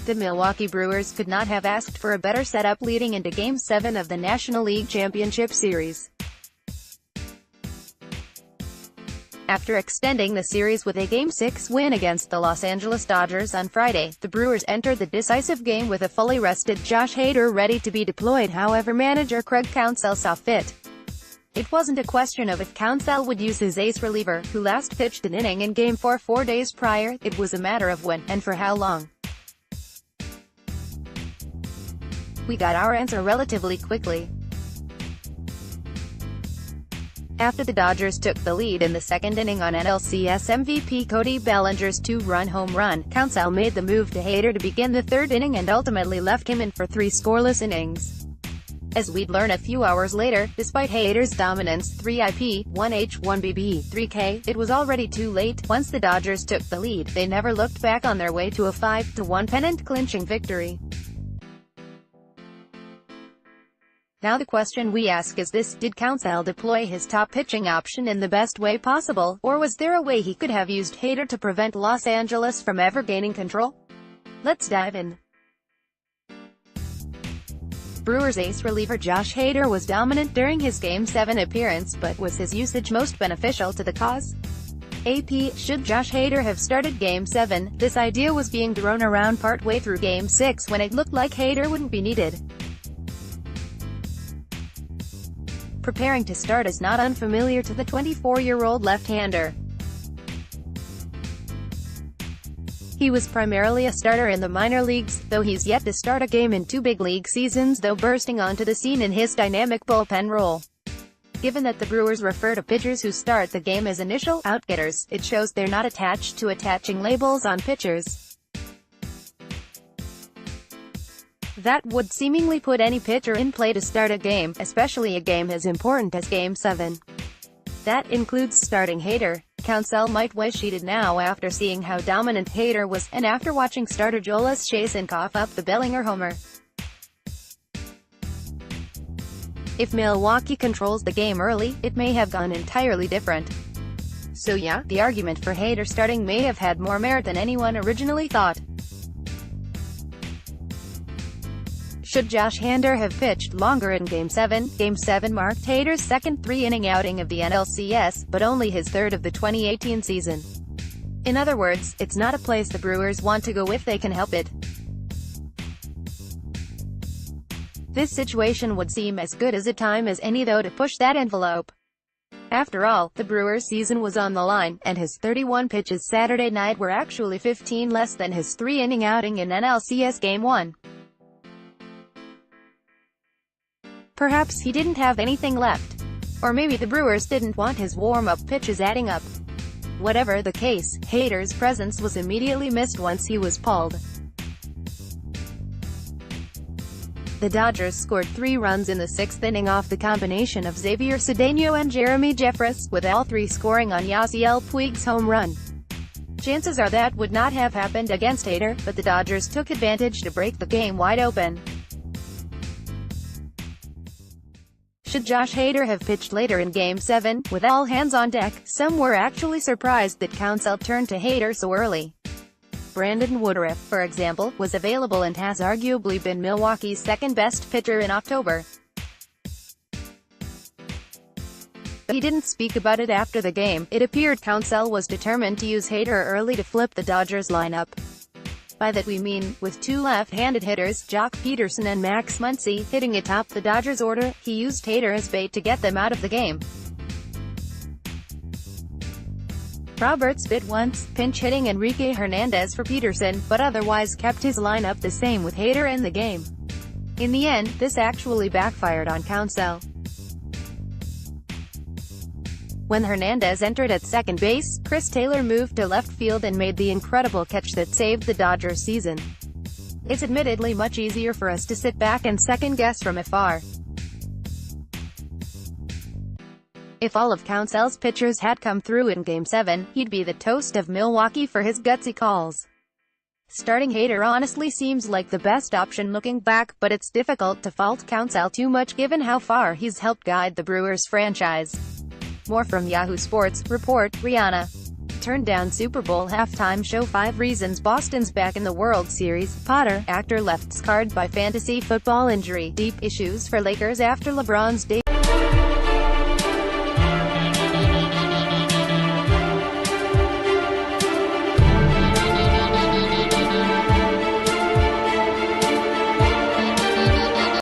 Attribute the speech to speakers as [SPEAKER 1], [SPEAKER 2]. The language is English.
[SPEAKER 1] The Milwaukee Brewers could not have asked for a better setup leading into Game 7 of the National League Championship Series. After extending the series with a Game 6 win against the Los Angeles Dodgers on Friday, the Brewers entered the decisive game with a fully rested Josh Hader ready to be deployed however manager Craig Counsell saw fit. It wasn't a question of if Counsell would use his ace reliever, who last pitched an inning in Game 4 4 days prior, it was a matter of when, and for how long. We got our answer relatively quickly. After the Dodgers took the lead in the second inning on NLCS MVP Cody Bellinger's two-run home run, Counsell made the move to Hader to begin the third inning and ultimately left him in for 3 scoreless innings. As we'd learn a few hours later, despite Hader's dominance 3 IP, 1 H, 1 BB, 3 K, it was already too late. Once the Dodgers took the lead, they never looked back on their way to a 5-1 pennant-clinching victory. Now the question we ask is this: did Counsell deploy his top pitching option in the best way possible, or was there a way he could have used Hader to prevent Los Angeles from ever gaining control? Let's dive in. Brewers ace reliever Josh Hader was dominant during his Game 7 appearance, but was his usage most beneficial to the cause? AP, should Josh Hader have started Game 7? This idea was being thrown around partway through Game 6 when it looked like Hader wouldn't be needed. Preparing to start is not unfamiliar to the 24-year-old left-hander. He was primarily a starter in the minor leagues, though he's yet to start a game in 2 big league seasons, though bursting onto the scene in his dynamic bullpen role. Given that the Brewers refer to pitchers who start the game as initial outgetters, it shows they're not attached to attaching labels on pitchers. That would seemingly put any pitcher in play to start a game, especially a game as important as Game 7. That includes starting Hader. Counsell might wish he did now after seeing how dominant Hader was, and after watching starter Jonas Chasson cough up the Bellinger homer. If Milwaukee controls the game early, it may have gone entirely different. So yeah, the argument for Hader starting may have had more merit than anyone originally thought. Should Josh Hader have pitched longer in Game 7? Game 7 marked Hader's second 3-inning outing of the NLCS, but only his third of the 2018 season. In other words, it's not a place the Brewers want to go if they can help it. This situation would seem as good as a time as any though to push that envelope. After all, the Brewers' season was on the line, and his 31 pitches Saturday night were actually 15 less than his 3-inning outing in NLCS Game 1. Perhaps he didn't have anything left. Or maybe the Brewers didn't want his warm-up pitches adding up. Whatever the case, Hader's presence was immediately missed once he was pulled. The Dodgers scored 3 runs in the 6th inning off the combination of Xavier Cedeno and Jeremy Jeffress, with all 3 scoring on Yasiel Puig's home run. Chances are that would not have happened against Hader, but the Dodgers took advantage to break the game wide open. Should Josh Hader have pitched later in Game 7, with all hands on deck? Some were actually surprised that Counsell turned to Hader so early. Brandon Woodruff, for example, was available and has arguably been Milwaukee's second-best pitcher in October. He didn't speak about it after the game. It appeared Counsell was determined to use Hader early to flip the Dodgers lineup. By that we mean, with 2 left-handed hitters, Jock Peterson and Max Muncy, hitting atop the Dodgers' order, he used Hader as bait to get them out of the game. Roberts bit once, pinch-hitting Enrique Hernandez for Peterson, but otherwise kept his lineup the same with Hader in the game. In the end, this actually backfired on Counsell. When Hernandez entered at second base, Chris Taylor moved to left field and made the incredible catch that saved the Dodgers' season. It's admittedly much easier for us to sit back and second-guess from afar. If all of Counsell's pitchers had come through in Game 7, he'd be the toast of Milwaukee for his gutsy calls. Starting Hader honestly seems like the best option looking back, but it's difficult to fault Counsell too much given how far he's helped guide the Brewers franchise. More from Yahoo Sports. Report, Rihanna. turned down Super Bowl halftime show. 5 reasons Boston's back in the World Series. Potter, actor left scarred by fantasy football injury. Deep issues for Lakers after LeBron's debut.